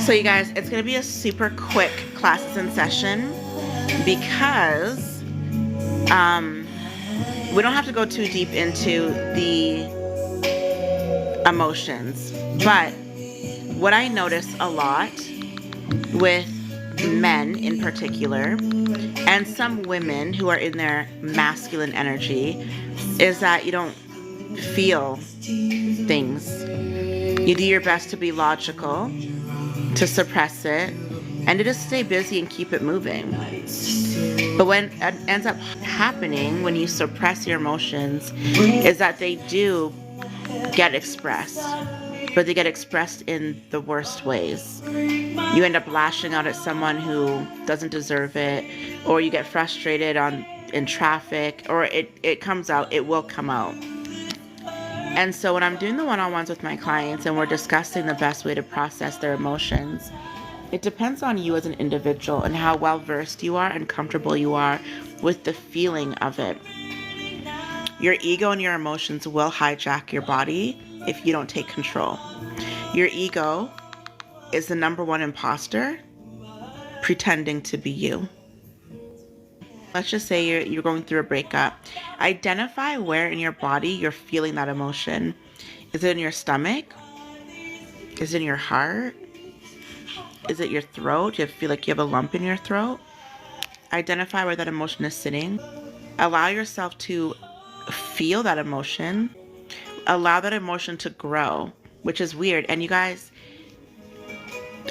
So you guys, it's going to be a super quick classes in session because we don't have to go too deep into the emotions. But what I notice a lot with men in particular, and some women who are in their masculine energy, is that you don't feel things. You do your best to be logical, to suppress it, and to just stay busy and keep it moving. But when it ends up happening when you suppress your emotions is that they do get expressed, but they get expressed in the worst ways. You end up lashing out at someone who doesn't deserve it, or you get frustrated in traffic, or it comes out, it will come out. And so when I'm doing the one-on-ones with my clients and we're discussing the best way to process their emotions, it depends on you as an individual and how well versed you are and comfortable you are with the feeling of it. Your ego and your emotions will hijack your body if you don't take control. Your ego is the number one imposter pretending to be you. Let's just say you're going through a breakup. Identify where in your body you're feeling that emotion. Is it in your stomach? Is it in your heart? Is it your throat? Do you feel like you have a lump in your throat? Identify where that emotion is sitting. Allow yourself to feel that emotion. Allow that emotion to grow, which is weird. And you guys,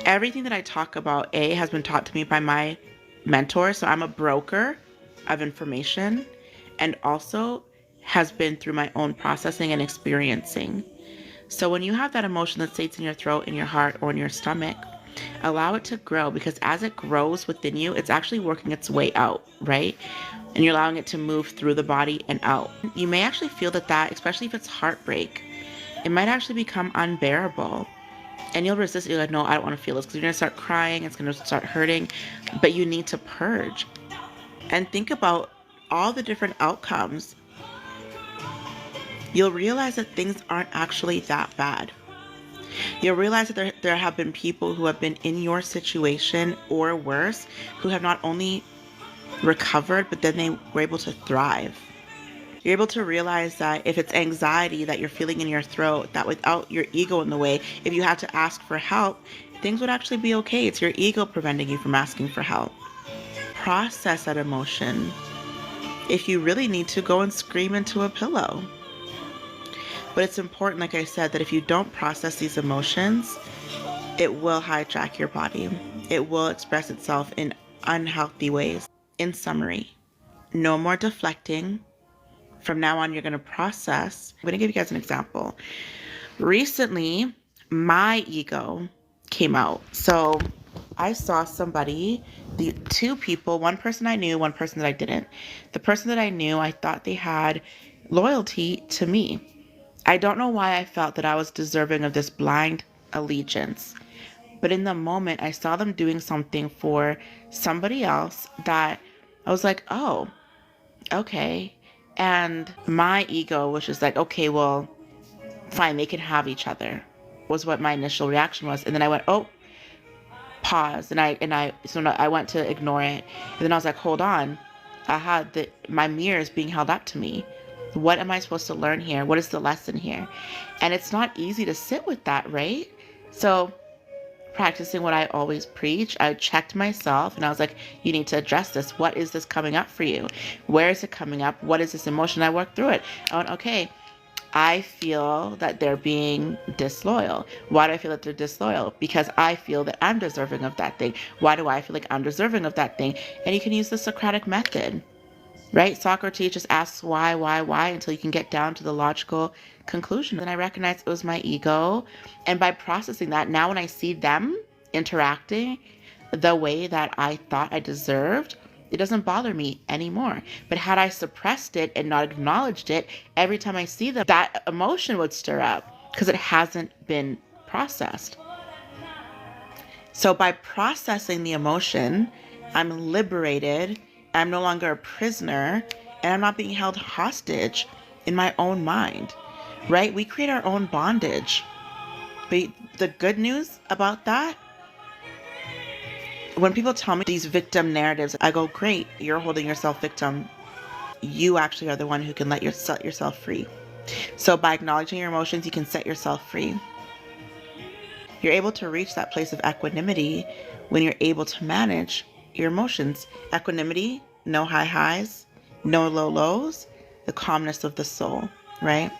everything that I talk about, has been taught to me by my mentor. So I'm a broker of information, and also has been through my own processing and experiencing. So when you have that emotion that sits in your throat, in your heart, or in your stomach, allow it to grow, because as it grows within you, it's actually working its way out, right? And you're allowing it to move through the body and out. You may actually feel that, especially if it's heartbreak, it might actually become unbearable. And you'll resist it. You're like, no, I don't want to feel this, because you're going to start crying. It's going to start hurting. But you need to purge. And think about all the different outcomes. You'll realize that things aren't actually that bad. You'll realize that there have been people who have been in your situation or worse, who have not only recovered, but then they were able to thrive. You're able to realize that if it's anxiety that you're feeling in your throat, that without your ego in the way, if you had to ask for help, things would actually be okay. It's your ego preventing you from asking for help. Process that emotion. If you really need to, go and scream into a pillow. But it's important, like I said, that if you don't process these emotions, it will hijack your body. It will express itself in unhealthy ways. In summary, no more deflecting. From now on, you're going to process. I'm going to give you guys an example. Recently, my ego came out. So I saw somebody, the two people, one person I knew, one person that I didn't. The person that I knew, I thought they had loyalty to me. I don't know why I felt that I was deserving of this blind allegiance. But in the moment, I saw them doing something for somebody else that I was like, oh, okay. And my ego was just like, okay, well, fine, they can have each other, was what my initial reaction was. And then I went, oh, pause. So I went to ignore it. And then I was like, hold on. My mirror is being held up to me. What am I supposed to learn here? What is the lesson here? And it's not easy to sit with that, right? So practicing what I always preach, I checked myself and I was like, you need to address this. What is this coming up for you? Where is it coming up? What is this emotion? I worked through it. I went, okay, I feel that they're being disloyal. Why do I feel that they're disloyal? Because I feel that I'm deserving of that thing. Why do I feel like I'm deserving of that thing? And you can use the Socratic method, right? Socrates just asks why, until you can get down to the logical conclusion. Then I recognized it was my ego. And by processing that, now when I see them interacting the way that I thought I deserved, it doesn't bother me anymore. But had I suppressed it and not acknowledged it, every time I see them, that emotion would stir up because it hasn't been processed. So by processing the emotion, I'm liberated. I'm no longer a prisoner, and I'm not being held hostage in my own mind, right? We create our own bondage. But the good news about that When people tell me these victim narratives, I go, great, you're holding yourself victim. You actually are the one who can set yourself free. So by acknowledging your emotions, you can set yourself free. You're able to reach that place of equanimity when you're able to manage your emotions. Equanimity, no high highs, no low lows, the calmness of the soul, right?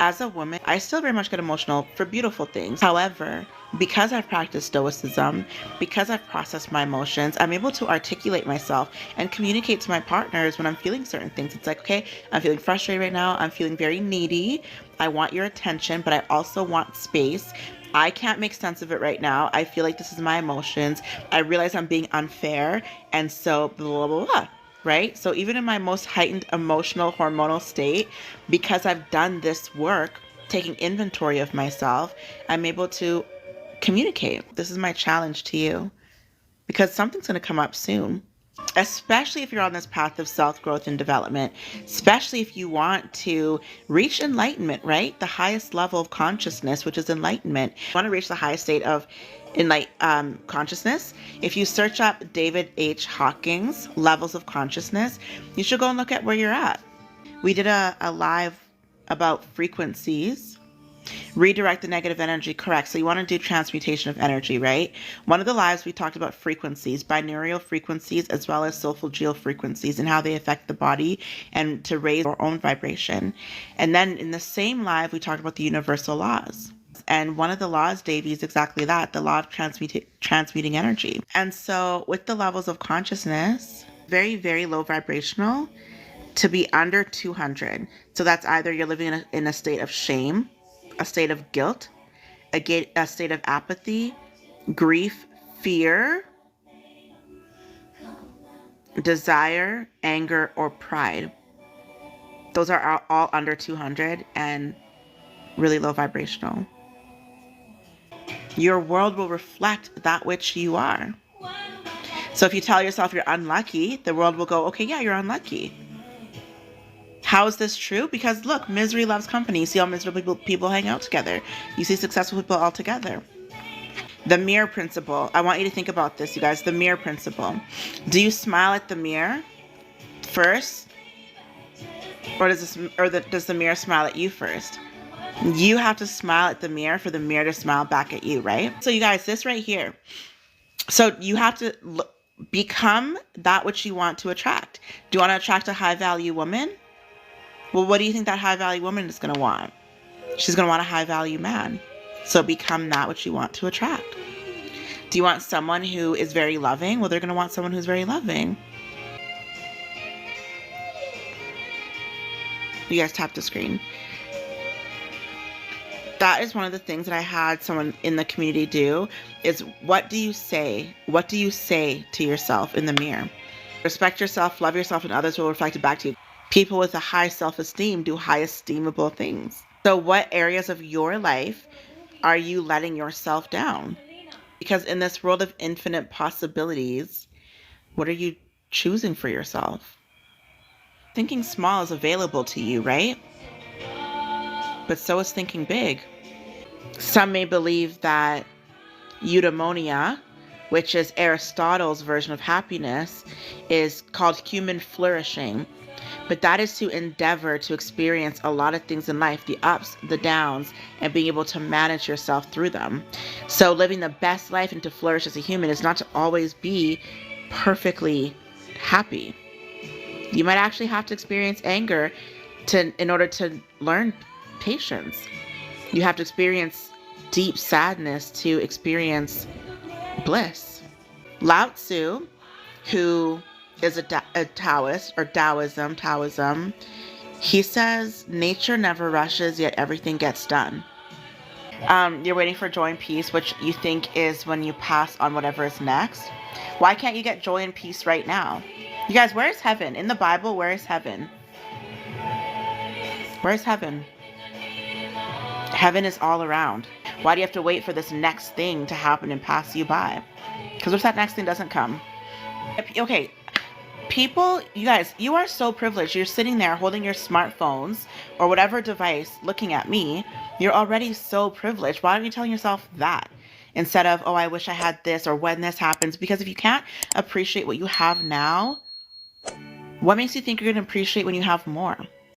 As a woman, I still very much get emotional for beautiful things. However, because I've practiced stoicism, because I've processed my emotions, I'm able to articulate myself and communicate to my partners when I'm feeling certain things. It's like, okay, I'm feeling frustrated right now. I'm feeling very needy. I want your attention, but I also want space. I can't make sense of it right now. I feel like this is my emotions. I realize I'm being unfair. And so blah, blah, blah. Right? So even in my most heightened emotional hormonal state, because I've done this work, taking inventory of myself, I'm able to communicate. This is my challenge to you, because something's going to come up soon, especially if you're on this path of self-growth and development, especially if you want to reach enlightenment, right? The highest level of consciousness, which is enlightenment. You want to reach the highest state of consciousness. If you search up David H. Hawkins levels of consciousness, you should go and look at where you're at. We did a live about frequencies. Redirect the negative energy, correct. So you want to do transmutation of energy, right? One of the lives we talked about frequencies, binaural frequencies, as well as solfeggio frequencies, and how they affect the body and to raise our own vibration. And then in the same live, we talked about the universal laws. And one of the laws, Davey, is exactly that, the law of transmuting energy. And so with the levels of consciousness, very, very low vibrational, to be under 200. So that's either you're living in a state of shame, a state of guilt, a state of apathy, grief, fear, desire, anger, or pride. Those are all under 200 and really low vibrational. Your world will reflect that which you are. So if you tell yourself you're unlucky, the world will go, okay, yeah, you're unlucky. How is this true? Because look, misery loves company. You see how miserable people hang out together. You see successful people all together. The mirror principle. I want you to think about this, you guys. The mirror principle. Do you smile at the mirror first? Or does the mirror smile at you first? You have to smile at the mirror for the mirror to smile back at you, right? So you guys, this right here. So you have to become that which you want to attract. Do you want to attract a high value woman? Well, what do you think that high value woman is going to want? She's going to want a high value man. So become that which you want to attract. Do you want someone who is very loving? Well, they're going to want someone who's very loving. You guys tap the screen. That is one of the things that I had someone in the community do is, what do you say? What do you say to yourself in the mirror? Respect yourself, love yourself, and others will reflect it back to you. People with a high self-esteem do high esteemable things. So what areas of your life are you letting yourself down? Because in this world of infinite possibilities, what are you choosing for yourself? Thinking small is available to you, right? But so is thinking big. Some may believe that eudaimonia, which is Aristotle's version of happiness, is called human flourishing. But that is to endeavor to experience a lot of things in life, the ups, the downs, and being able to manage yourself through them. So living the best life and to flourish as a human is not to always be perfectly happy. You might actually have to experience anger in order to learn patience. You have to experience deep sadness to experience bliss. Lao Tzu, who is a Taoist, or Taoism, he says, nature never rushes, yet everything gets done. You're waiting for joy and peace, which you think is when you pass on whatever is next. Why can't you get joy and peace right now? You guys, where is heaven? In the Bible, where is heaven? Where is heaven? Heaven is all around. Why do you have to wait for this next thing to happen and pass you by? Because if that next thing doesn't come? Okay, people, you guys, you are so privileged. You're sitting there holding your smartphones or whatever device looking at me. You're already so privileged. Why aren't you telling yourself that? instead of, oh, I wish I had this or when this happens. Because if you can't appreciate what you have now, what makes you think you're going to appreciate when you have more?